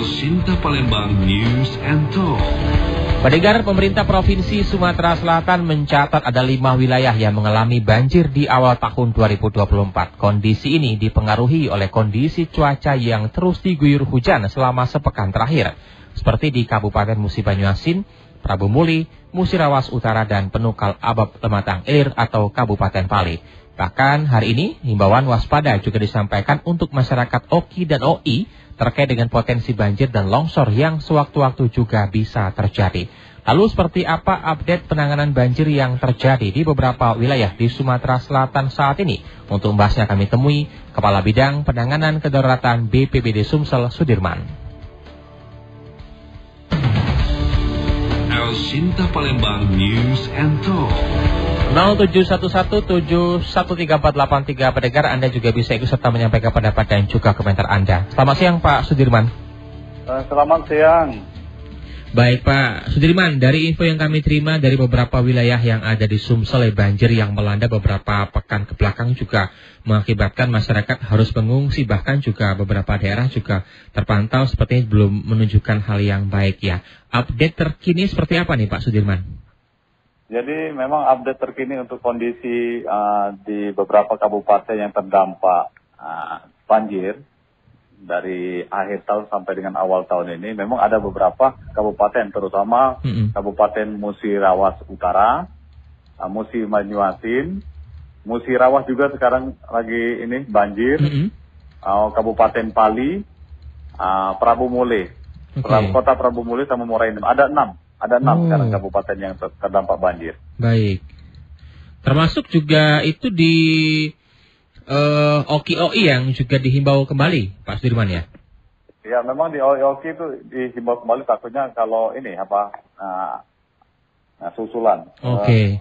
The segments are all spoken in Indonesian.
Sinta Palembang News and Talk. Pendengar, pemerintah Provinsi Sumatera Selatan mencatat ada 5 wilayah yang mengalami banjir di awal tahun 2024. Kondisi ini dipengaruhi oleh kondisi cuaca yang terus diguyur hujan selama sepekan terakhir. Seperti di Kabupaten Musi Banyuasin, Prabu Muli, Musirawas Utara, dan Penukal Abab Lematang Ilir atau Kabupaten Pali. Bahkan hari ini, himbauan waspada juga disampaikan untuk masyarakat Oki dan OI terkait dengan potensi banjir dan longsor yang sewaktu-waktu juga bisa terjadi. Lalu seperti apa update penanganan banjir yang terjadi di beberapa wilayah di Sumatera Selatan saat ini? Untuk membahasnya kami temui Kepala Bidang Penanganan Kedaruratan BPBD Sumsel, Sudirman. Sinta Palembang News and Talk. 0711713483 pendengar, Anda juga bisa ikut serta menyampaikan pendapat dan juga komentar Anda. Selamat siang Pak Sudirman. Selamat siang. Baik Pak Sudirman, dari info yang kami terima dari beberapa wilayah yang ada di Sumsel, banjir yang melanda beberapa pekan ke belakang juga mengakibatkan masyarakat harus mengungsi, bahkan juga beberapa daerah juga terpantau sepertinya belum menunjukkan hal yang baik ya. Update terkini seperti apa nih Pak Sudirman? Jadi memang update terkini untuk kondisi di beberapa kabupaten yang terdampak banjir dari akhir tahun sampai dengan awal tahun ini, memang ada beberapa kabupaten, terutama Kabupaten Musirawas Utara, Musi Banyuasin, Musirawas juga sekarang lagi ini banjir, Kabupaten Pali, Prabu Muli, Kota Prabu Muli sama Muara Enim. Ada 6 sekarang kabupaten yang terdampak banjir. Baik. Termasuk juga itu di Oki-Oki yang juga dihimbau kembali, Pak Sudirman ya? Ya, memang di Oki itu dihimbau kembali, takutnya kalau ini susulan. Oke.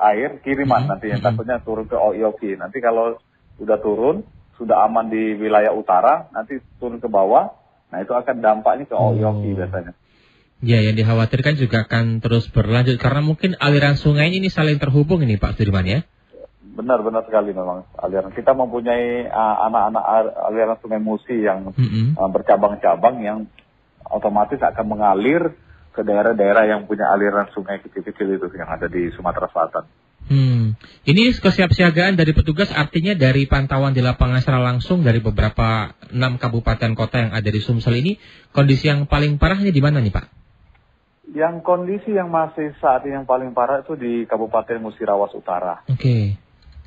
Air kiriman nanti yang takutnya turun ke Oki. Nanti kalau sudah turun, sudah aman di wilayah utara, nanti turun ke bawah, nah itu akan dampaknya ke Oki biasanya. Ya, yang dikhawatirkan juga akan terus berlanjut karena mungkin aliran sungai ini saling terhubung ini Pak Sudirman ya? Benar sekali memang aliran. Kita mempunyai anak-anak aliran Sungai Musi yang bercabang-cabang yang otomatis akan mengalir ke daerah-daerah yang punya aliran sungai kecil-kecil itu yang ada di Sumatera Selatan. Ini kesiapsiagaan dari petugas, artinya dari pantauan di lapangan secara langsung dari beberapa 6 kabupaten kota yang ada di Sumsel ini, kondisi yang paling parahnya di mana nih Pak? Yang kondisi yang masih saat ini yang paling parah itu di Kabupaten Musirawas Utara. Oke.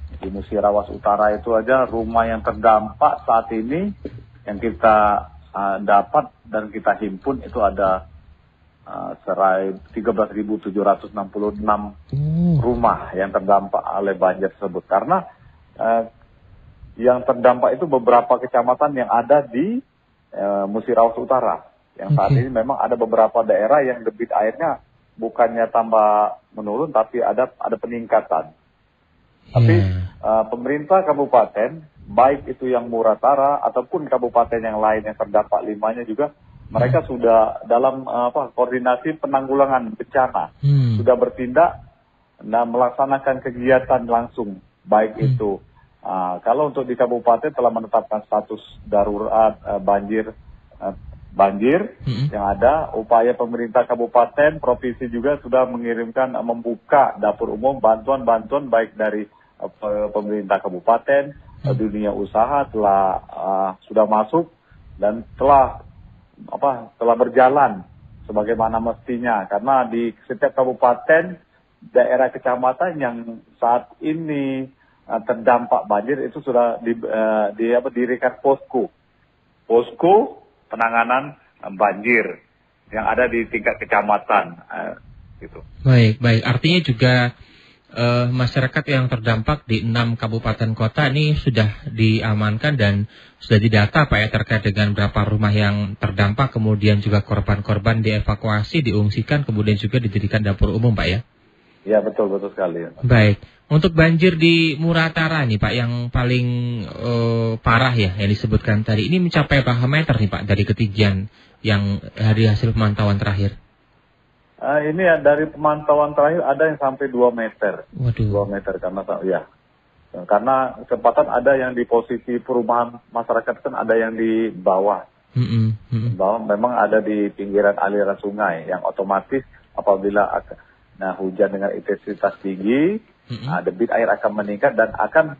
Di Musirawas Utara itu aja rumah yang terdampak saat ini yang kita dapat dan kita himpun itu ada 13.766 rumah yang terdampak oleh banjir tersebut. Karena yang terdampak itu beberapa kecamatan yang ada di Musirawas Utara. Yang saat ini memang ada beberapa daerah yang debit airnya bukannya tambah menurun, tapi ada peningkatan. Tapi pemerintah kabupaten, baik itu yang Muratara ataupun kabupaten yang lain yang terdampak 5-nya juga, mereka sudah dalam koordinasi penanggulangan bencana, sudah bertindak dan melaksanakan kegiatan langsung, baik itu kalau untuk di kabupaten telah menetapkan status darurat banjir yang ada. Upaya pemerintah kabupaten, provinsi juga sudah mengirimkan, membuka dapur umum, bantuan baik dari pemerintah kabupaten, dunia usaha sudah masuk dan telah berjalan sebagaimana mestinya, karena di setiap kabupaten, daerah kecamatan yang saat ini terdampak banjir itu sudah didirikan posko penanganan banjir yang ada di tingkat kecamatan gitu. Baik, artinya juga masyarakat yang terdampak di 6 kabupaten kota ini sudah diamankan dan sudah didata Pak ya, terkait dengan berapa rumah yang terdampak, kemudian juga korban-korban dievakuasi, diungsikan, kemudian juga didirikan dapur umum Pak ya? Ya, betul sekali. Baik, untuk banjir di Muratara nih Pak yang paling parah ya yang disebutkan tadi, ini mencapai berapa meter nih Pak dari ketinggian yang dari hasil pemantauan terakhir? Ini ya, dari pemantauan terakhir ada yang sampai 2 meter. Waduh. 2 meter karena kesempatan ada yang di posisi perumahan masyarakat kan ada yang di bawah. Bahwa memang ada di pinggiran aliran sungai yang otomatis apabila hujan dengan intensitas tinggi, debit air akan meningkat dan akan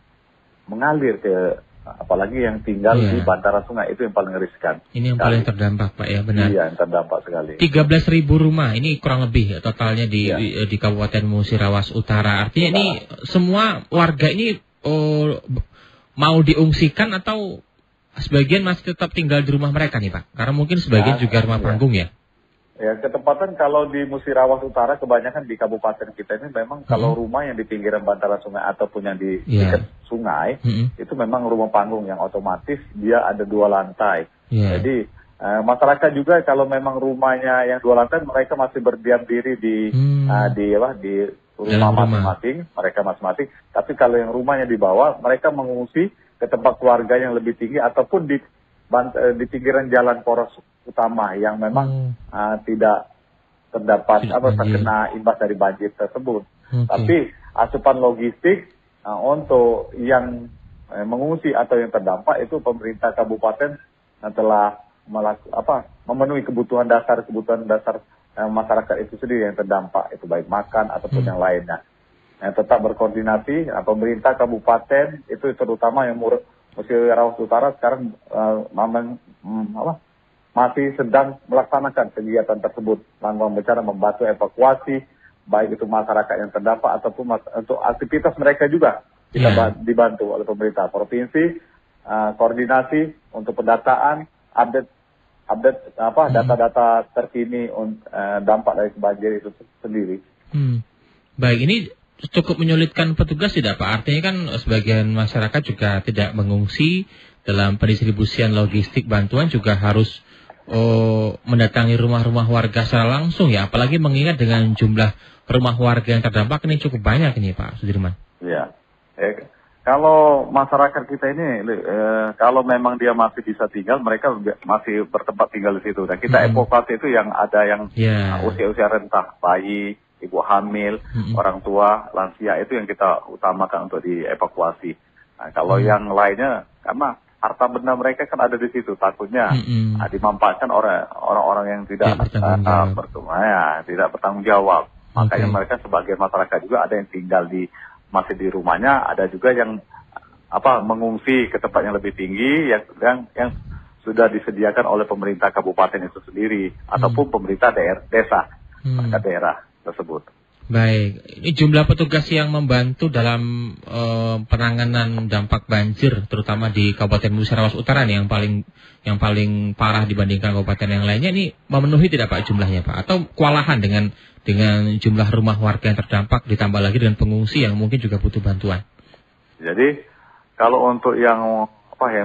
mengalir ke apalagi yang tinggal di bantaran sungai, itu yang paling riskan. Ini yang paling terdampak, Pak, ya, benar. Iya, yang terdampak sekali. 13.000 rumah ini kurang lebih totalnya di Kabupaten Musirawas Utara. Artinya ini semua warga ini mau diungsikan atau sebagian masih tetap tinggal di rumah mereka nih, Pak? Karena mungkin sebagian juga rumah panggung ya. Ya, ketempatan kalau di Musirawas Utara kebanyakan di kabupaten kita ini memang kalau rumah yang di pinggiran bantaran sungai ataupun yang di dekat sungai itu memang rumah panggung yang otomatis dia ada 2 lantai. Jadi masyarakat juga kalau memang rumahnya yang 2 lantai mereka masih berdiam diri di rumah masing-masing, mereka masing-masing. Tapi kalau yang rumahnya di bawah mereka mengungsi ke tempat keluarga yang lebih tinggi ataupun di pinggiran jalan poros utama yang memang tidak terdapat terkena imbas dari banjir tersebut. Tapi asupan logistik untuk yang mengungsi atau yang terdampak itu pemerintah kabupaten telah memenuhi kebutuhan dasar masyarakat itu sendiri yang terdampak, itu baik makan ataupun yang lainnya. Tetap berkoordinasi pemerintah kabupaten itu terutama yang Musirawas Utara sekarang masih sedang melaksanakan kegiatan tersebut, langkah bencana membantu evakuasi baik itu masyarakat yang terdampak ataupun untuk aktivitas mereka juga kita dibantu oleh pemerintah provinsi, koordinasi untuk pendataan, update data-data terkini dampak dari banjir itu sendiri. Baik, ini cukup menyulitkan petugas tidak, Pak? Artinya kan sebagian masyarakat juga tidak mengungsi, dalam pendistribusian logistik bantuan juga harus mendatangi rumah-rumah warga secara langsung ya, apalagi mengingat dengan jumlah rumah warga yang terdampak ini cukup banyak ini, Pak Sudirman. Iya. Kalau masyarakat kita ini kalau memang dia masih bisa tinggal, mereka masih bertempat tinggal di situ. Dan kita evakuasi itu yang ada yang usia-usia renta, bayi, ibu hamil, orang tua, lansia, itu yang kita utamakan untuk dievakuasi. Nah, kalau yang lainnya karena harta benda mereka kan ada di situ, takutnya dimanfaatkan orang-orang yang tidak bertanggung jawab. Makanya mereka sebagian masyarakat juga ada yang tinggal masih di rumahnya, ada juga yang mengungsi ke tempat yang lebih tinggi yang sudah disediakan oleh pemerintah kabupaten itu sendiri ataupun pemerintah desa daerah tersebut. Baik, ini jumlah petugas yang membantu dalam penanganan dampak banjir, terutama di Kabupaten Musirawas Utara nih, yang paling parah dibandingkan kabupaten yang lainnya, ini memenuhi tidak, Pak, jumlahnya, Pak? Atau kewalahan dengan jumlah rumah warga yang terdampak, ditambah lagi dengan pengungsi yang mungkin juga butuh bantuan? Jadi kalau untuk yang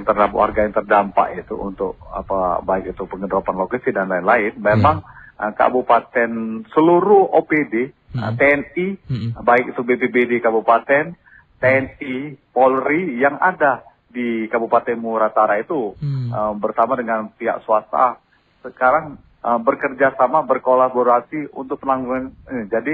terdampak, warga yang terdampak itu untuk baik itu pengedropan logistik dan lain-lain, memang kabupaten seluruh OPD, TNI, baik itu BPBD kabupaten, TNI, Polri yang ada di Kabupaten Muratara itu bersama dengan pihak swasta sekarang bekerja sama, berkolaborasi untuk penanggulangan ini. Jadi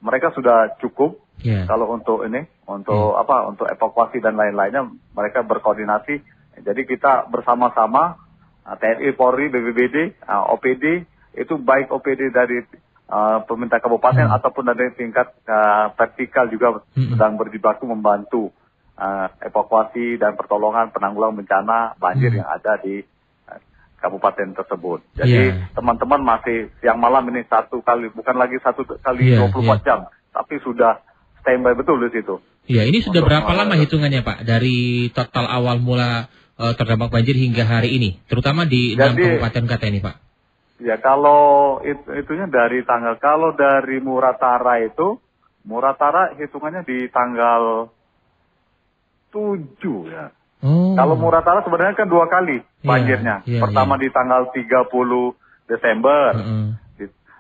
mereka sudah cukup kalau untuk untuk evakuasi dan lain-lainnya mereka berkoordinasi. Jadi kita bersama-sama TNI, Polri, BPBD, OPD itu baik OPD dari pemerintah kabupaten ataupun dari tingkat vertikal juga sedang berjibaku membantu evakuasi dan pertolongan penanggulangan bencana banjir yang ada di kabupaten tersebut. Jadi teman-teman masih siang malam ini bukan lagi satu kali 24 jam, tapi sudah standby betul di situ. Iya, ini sudah berapa lama hitungannya, Pak, dari total awal mula terdampak banjir hingga hari ini, terutama di 6 kabupaten kata ini, Pak? Ya, kalau itunya kalau dari Muratara hitungannya di tanggal 7 ya. Kalau Muratara sebenarnya kan 2 kali banjirnya. Pertama di tanggal 30 Desember.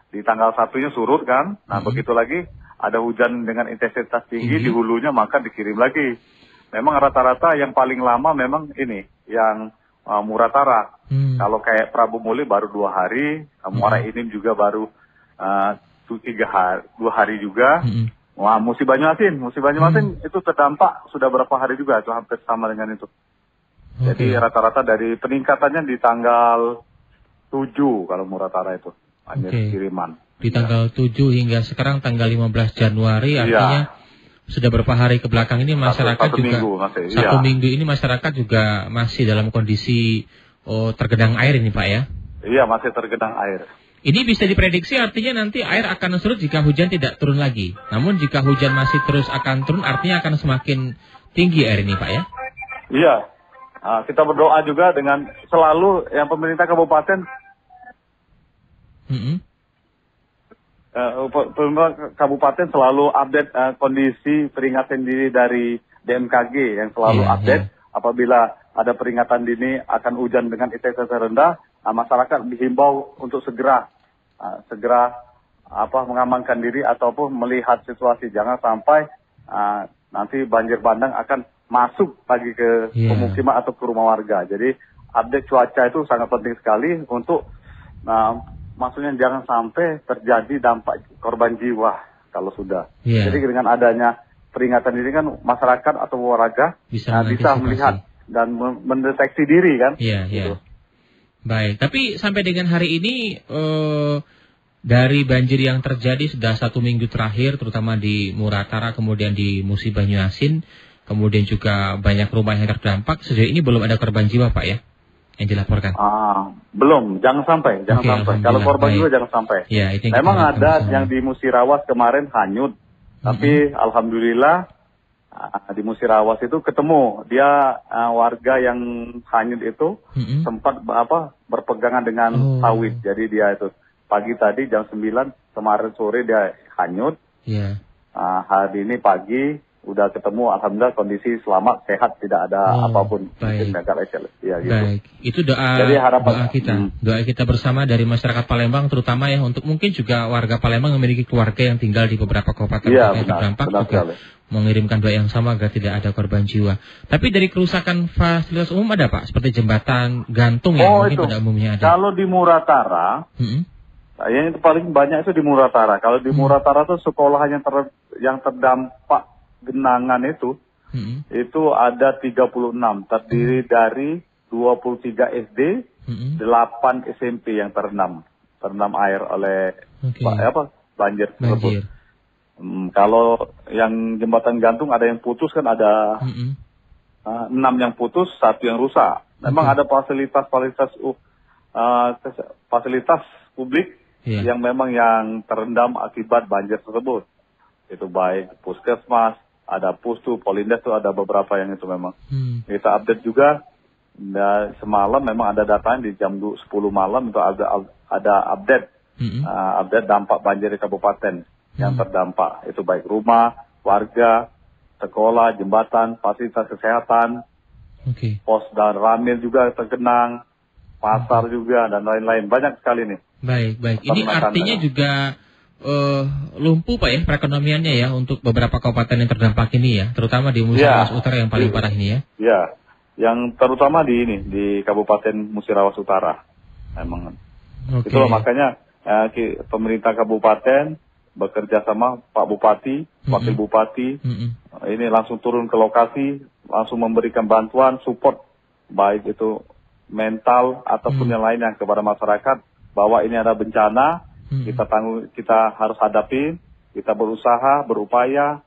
Di tanggal 1-nya surut kan. Nah, begitu lagi ada hujan dengan intensitas tinggi di hulunya, maka dikirim lagi. Memang rata-rata yang paling lama memang ini yang Muratara. Kalau kayak Prabu Muli baru 2 hari, Muara Inim juga baru 2 hari juga. Wah, Musi Banyuasin itu terdampak sudah berapa hari juga, itu hampir sama dengan itu. Jadi rata-rata dari peningkatannya di tanggal 7 kalau Muratara itu banjir kiriman. Di tanggal 7 hingga sekarang tanggal 15 Januari artinya sudah beberapa hari ke belakang ini masyarakat satu juga minggu masih, satu minggu ini masyarakat juga masih dalam kondisi tergenang air ini Pak ya? Iya, masih tergenang air. Ini bisa diprediksi artinya nanti air akan surut jika hujan tidak turun lagi. Namun jika hujan masih terus akan turun artinya akan semakin tinggi air ini Pak ya? Iya, kita berdoa juga dengan selalu yang pemerintah kabupaten pemerintah kabupaten selalu update kondisi peringatan dini dari BMKG yang selalu update apabila ada peringatan dini akan hujan dengan intensitas rendah. Masyarakat dihimbau untuk segera mengamankan diri ataupun melihat situasi, jangan sampai nanti banjir bandang akan masuk lagi ke pemukiman atau ke rumah warga. Jadi update cuaca itu sangat penting sekali untuk maksudnya jangan sampai terjadi dampak korban jiwa kalau sudah. Jadi dengan adanya peringatan ini kan masyarakat atau warga bisa melihat dan mendeteksi diri kan. Gitu. Baik, tapi sampai dengan hari ini dari banjir yang terjadi sudah 1 minggu terakhir, terutama di Muratara, kemudian di Musi Banyuasin, kemudian juga banyak rumah yang terdampak. Sejauh ini belum ada korban jiwa Pak ya, yang dilaporkan? Belum, jangan sampai. Kalau korban jiwa jangan sampai. Ya, itu memang ada yang di Musirawas kemarin hanyut, tapi alhamdulillah di Musirawas itu ketemu dia warga yang hanyut itu sempat berpegangan dengan sawit. Jadi dia itu pagi tadi jam 9 kemarin sore dia hanyut. Hari ini pagi udah ketemu, alhamdulillah kondisi selamat, sehat, tidak ada apapun. Baik. Gitu. Baik. Itu doa kita bersama dari masyarakat Palembang terutama ya, untuk mungkin juga warga Palembang yang memiliki keluarga yang tinggal di beberapa kabupaten yang terdampak juga mengirimkan doa yang sama agar tidak ada korban jiwa. Tapi dari kerusakan fasilitas umum ada Pak, seperti jembatan gantung yang mungkin pada umumnya ada. Kalau di Muratara, yang itu paling banyak itu di Muratara. Kalau di Muratara itu sekolah yang terdampak genangan itu ada 36, terdiri dari 23 SD, 8 SMP yang terendam air oleh banjir tersebut. Kalau yang jembatan gantung ada yang putus kan, ada 6 yang putus, 1 yang rusak. Memang ada fasilitas publik yang memang yang terendam akibat banjir tersebut. Itu baik puskesmas, ada pustu, Polindes itu ada beberapa yang itu memang. Kita update juga, semalam memang ada datanya di jam 10 malam itu ada update dampak banjir di kabupaten yang terdampak. Itu baik rumah, warga, sekolah, jembatan, fasilitas kesehatan, pos dan ramil juga tergenang, pasar juga dan lain-lain, banyak sekali nih. Baik. Ini artinya juga lumpuh Pak ya perekonomiannya ya untuk beberapa kabupaten yang terdampak ini ya, terutama di Musirawas Utara yang paling parah ini ya. Ya, yang terutama di Kabupaten Musirawas Utara memang. Itulah makanya pemerintah kabupaten bekerja sama Pak Bupati, Wakil Bupati, ini langsung turun ke lokasi, langsung memberikan bantuan, support, baik itu mental ataupun yang lainnya kepada masyarakat, bahwa ini ada bencana, kita harus hadapi, kita berusaha, berupaya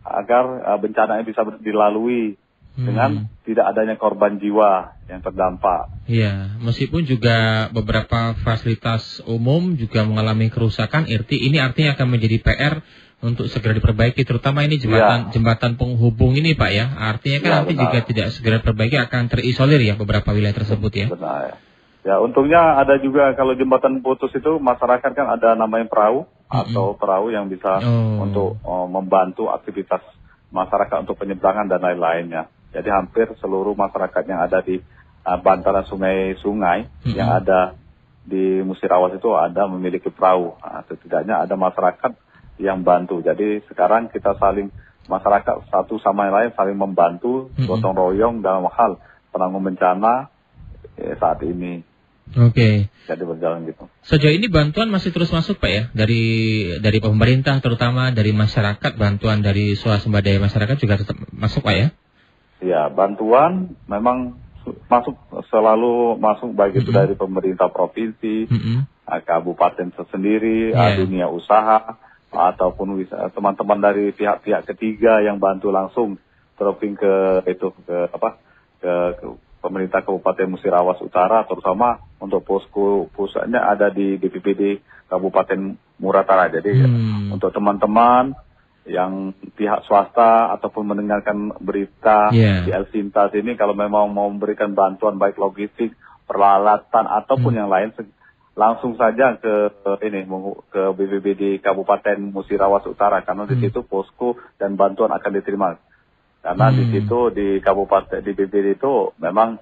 agar bencana ini bisa dilalui dengan tidak adanya korban jiwa yang terdampak. Iya, meskipun juga beberapa fasilitas umum juga mengalami kerusakan, ini artinya akan menjadi PR untuk segera diperbaiki, terutama ini jembatan penghubung ini Pak ya. Artinya kan nanti jika tidak segera diperbaiki akan terisolir ya beberapa wilayah tersebut ya. Benar. Ya, untungnya ada juga kalau jembatan putus itu masyarakat kan ada namanya perahu atau perahu yang bisa untuk membantu aktivitas masyarakat untuk penyeberangan dan lain-lainnya. Jadi hampir seluruh masyarakat yang ada di bantaran sungai-sungai yang ada di Musirawas itu ada memiliki perahu. Setidaknya ada masyarakat yang bantu. Jadi sekarang kita masyarakat satu sama yang lain saling membantu, gotong royong dalam hal penanggung bencana saat ini. Jadi berjalan gitu. Sejauh ini bantuan masih terus masuk Pak ya, dari pemerintah terutama dari masyarakat, bantuan dari swasembada masyarakat juga tetap masuk Pak ya? Ya, bantuan memang selalu masuk baik itu dari pemerintah provinsi, kabupaten sendiri, dunia usaha, ataupun teman-teman dari pihak-pihak ketiga yang bantu langsung dropping ke pemerintah Kabupaten Musirawas Utara, terutama untuk posko pusatnya ada di BPBD Kabupaten Muratara. Jadi untuk teman-teman yang pihak swasta ataupun mendengarkan berita di El Sintas ini, kalau memang mau memberikan bantuan baik logistik, peralatan ataupun yang lain, langsung saja ke BPBD Kabupaten Musirawas Utara, karena di situ posko dan bantuan akan diterima. Karena di situ di Kabupaten di BPBD itu memang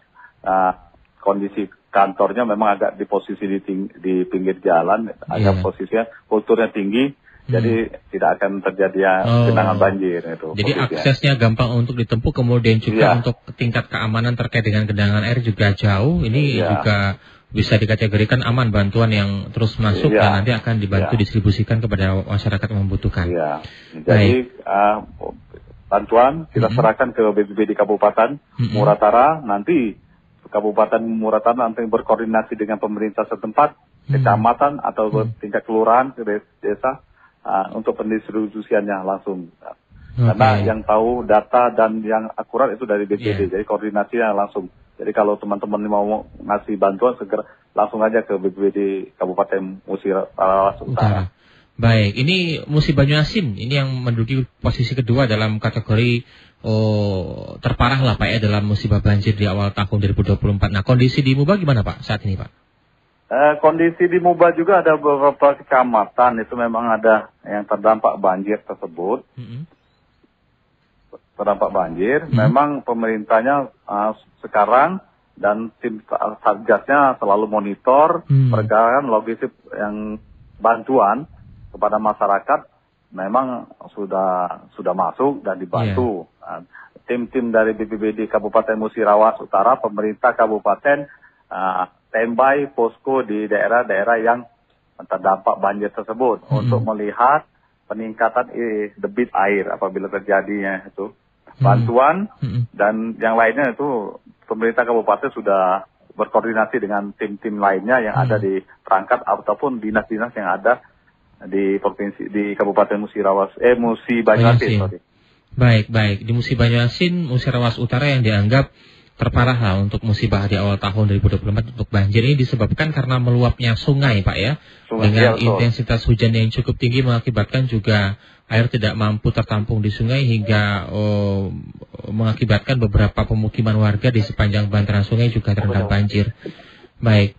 kondisi kantornya memang agak di posisi di pinggir jalan, agak posisinya kulturnya tinggi. Jadi tidak akan terjadi genangan banjir itu. Jadi aksesnya gampang untuk ditempuh, kemudian juga untuk tingkat keamanan terkait dengan genangan air juga jauh. Ini juga bisa dikategorikan aman, bantuan yang terus masuk dan nanti akan dibantu distribusikan kepada masyarakat yang membutuhkan. Jadi bantuan kita serahkan ke BPBD Kabupaten Muratara. Nanti Kabupaten Muratara nanti berkoordinasi dengan pemerintah setempat, kecamatan atau tingkat kelurahan, desa, untuk pendistribusiannya langsung. Karena yang tahu data dan yang akurat itu dari BPBD, jadi koordinasinya langsung. Jadi kalau teman-teman mau ngasih bantuan, segera langsung aja ke BPBD Kabupaten Musirawas Utara. Baik, ini Musi Banyuasin, ini yang menduduki posisi kedua dalam kategori terparah lah Pak ya dalam musibah banjir di awal tahun 2024. Nah, kondisi di Muba gimana Pak saat ini Pak? Kondisi di Muba juga ada beberapa kecamatan itu memang ada yang terdampak banjir tersebut. Terdampak banjir, memang pemerintahnya sekarang dan tim satgasnya selalu monitor pergerakan logistik yang bantuan kepada masyarakat memang sudah masuk dan dibantu. Tim-tim dari BPBD Kabupaten Musirawas Utara, pemerintah kabupaten standby posko di daerah-daerah yang terdampak banjir tersebut untuk melihat peningkatan debit air apabila terjadinya itu bantuan dan yang lainnya itu pemerintah kabupaten sudah berkoordinasi dengan tim-tim lainnya yang ada di perangkat ataupun dinas-dinas yang ada di provinsi di Kabupaten Musi Banyuasin. Baik di Musi Banyuasin, Musirawas Utara yang dianggap terparah lah untuk musibah di awal tahun 2024 untuk banjir ini disebabkan karena meluapnya sungai Pak ya. Dengan intensitas hujan yang cukup tinggi mengakibatkan juga air tidak mampu tertampung di sungai hingga mengakibatkan beberapa pemukiman warga di sepanjang bantaran sungai juga terendam banjir. Baik.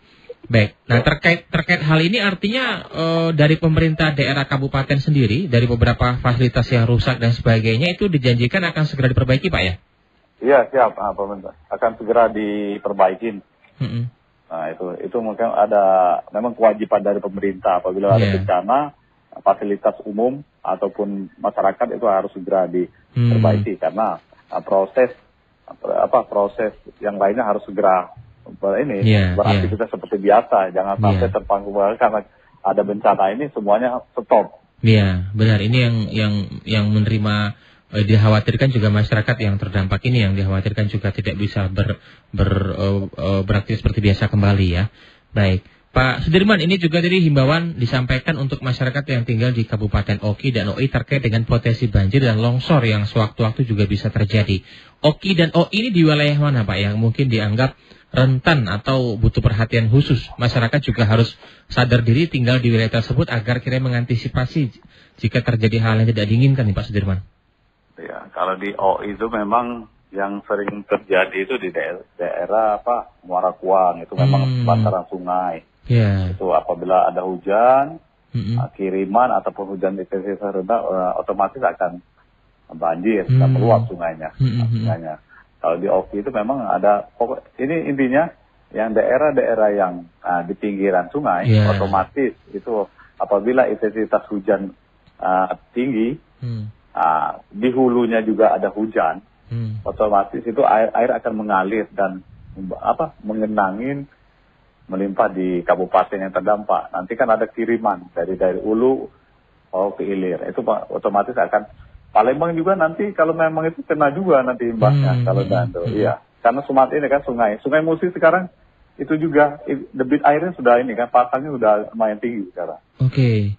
Nah terkait hal ini artinya dari pemerintah daerah kabupaten sendiri dari beberapa fasilitas yang rusak dan sebagainya itu dijanjikan akan segera diperbaiki Pak ya? Iya siap, pemerintah akan segera diperbaikin. Nah itu mungkin ada memang kewajiban dari pemerintah apabila ada bencana fasilitas umum ataupun masyarakat itu harus segera diperbaiki karena proses yang lainnya harus segera beraktivitas seperti biasa, jangan sampai terpanggu karena ada bencana ini semuanya stop. Iya benar, ini yang menerima dikhawatirkan juga masyarakat yang terdampak ini yang dikhawatirkan juga tidak bisa beraktivitas seperti biasa kembali ya. Baik, Pak Sudirman, ini juga dari himbauan disampaikan untuk masyarakat yang tinggal di Kabupaten Oki dan OI terkait dengan potensi banjir dan longsor yang sewaktu-waktu juga bisa terjadi. Oki dan OI ini di wilayah mana Pak yang mungkin dianggap rentan atau butuh perhatian khusus? Masyarakat juga harus sadar diri tinggal di wilayah tersebut agar kira mengantisipasi jika terjadi hal yang tidak diinginkan nih Pak Sudirman. Ya, kalau di OI itu memang yang sering terjadi itu di daerah Muara Kuang, itu memang bantaran sungai. Itu apabila ada hujan, kiriman ataupun hujan intensitas rendah, otomatis akan banjir dan meluap sungainya. Kalau di OI itu memang ada, ini intinya yang daerah-daerah yang di pinggiran sungai, otomatis itu apabila intensitas hujan tinggi, di hulunya juga ada hujan, otomatis itu air akan mengalir dan mengenangin melimpah di kabupaten yang terdampak. Nanti kan ada kiriman dari hulu ke hilir, itu otomatis akan Palembang juga nanti kalau memang itu kena juga nanti imbasnya kalau Dando. Iya. Karena Sumatera ini kan Sungai Musi sekarang itu juga debit airnya sudah ini kan pasangnya sudah lumayan tinggi sekarang. Oke.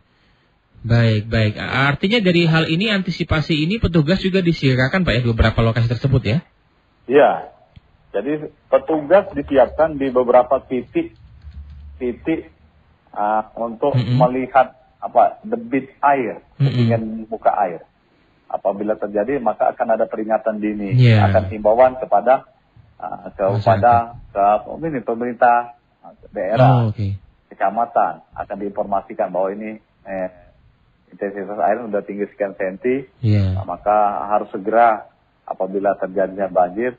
Baik. Artinya dari hal ini antisipasi ini petugas juga disiagakan Pak ya di beberapa lokasi tersebut ya? Iya. Jadi petugas disiapkan di beberapa titik untuk melihat debit air, ketinggian muka air. Apabila terjadi maka akan ada peringatan dini, akan himbauan kepada pemerintah daerah, kecamatan akan diinformasikan bahwa ini intensitas air sudah tinggi sekian senti, maka harus segera apabila terjadinya banjir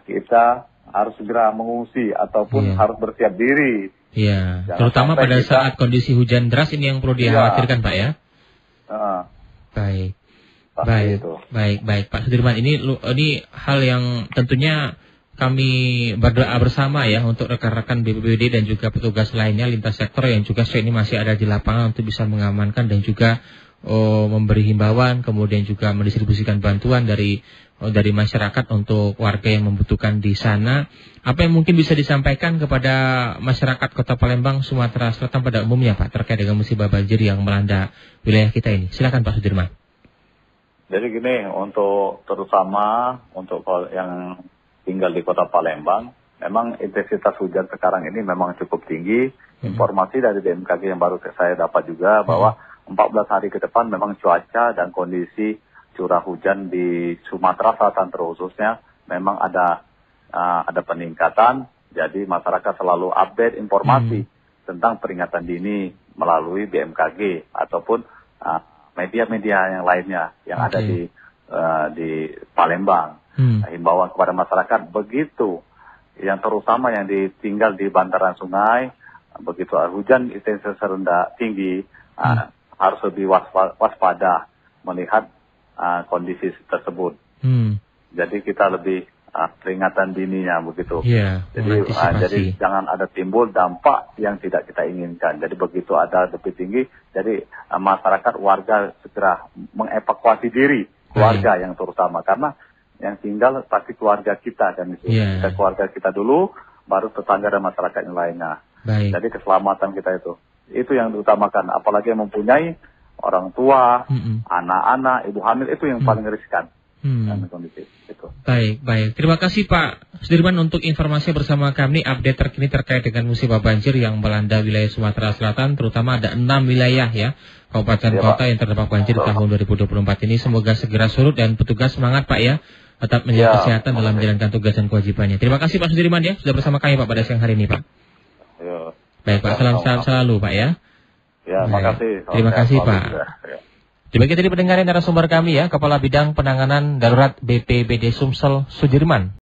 kita harus segera mengungsi ataupun harus bersiap diri. Iya, terutama pada saat kondisi hujan deras ini yang perlu dikhawatirkan Pak ya. Baik Pak Sudirman, ini hal yang tentunya kami berdoa bersama ya untuk rekan-rekan BPBD dan juga petugas lainnya lintas sektor yang juga saat ini masih ada di lapangan untuk bisa mengamankan dan juga memberi himbauan, kemudian juga mendistribusikan bantuan dari masyarakat untuk warga yang membutuhkan di sana. Apa yang mungkin bisa disampaikan kepada masyarakat Kota Palembang, Sumatera Selatan pada umumnya Pak terkait dengan musibah banjir yang melanda wilayah kita ini? Silakan Pak Sudirman. Jadi gini, terutama untuk yang tinggal di Kota Palembang, memang intensitas hujan sekarang ini memang cukup tinggi. Informasi dari BMKG yang baru saya dapat juga bahwa 14 hari ke depan memang cuaca dan kondisi curah hujan di Sumatera Selatan terkhususnya memang ada peningkatan. Jadi masyarakat selalu update informasi tentang peringatan dini melalui BMKG ataupun media-media yang lainnya yang ada di Palembang. Himbauan kepada masyarakat begitu, yang terutama yang tinggal di bantaran sungai, begitu hujan intensitas rendah tinggi harus lebih waspada melihat kondisi tersebut. Jadi kita lebih peringatan dininya begitu. Jadi jangan ada timbul dampak yang tidak kita inginkan. Jadi begitu ada debit tinggi, jadi masyarakat warga segera mengevakuasi diri, keluarga yang terutama, karena yang tinggal pasti keluarga kita dan kita keluarga kita dulu, baru tetangga dan masyarakat yang lainnya. Jadi keselamatan kita itu yang diutamakan. Apalagi yang mempunyai orang tua, anak-anak, ibu hamil, itu yang paling riskan. Kondisi itu. Baik. Terima kasih Pak Sudirman untuk informasi bersama kami, update terkini terkait dengan musibah banjir yang melanda wilayah Sumatera Selatan, terutama ada 6 wilayah ya, kabupaten kota yang terdampak banjir tahun 2024 ini. Semoga segera surut dan petugas semangat Pak ya, tetap menjaga kesehatan dalam menjalankan tugas dan kewajibannya. Terima kasih Pak Sudirman ya, sudah bersama kami Pak pada siang hari ini Pak. Baik Pak, salam selalu Pak ya. Makasih. Terima kasih Pak. Demikian tadi pendengaran narasumber kami ya, Kepala Bidang Penanganan Darurat BPBD Sumsel Sudirman.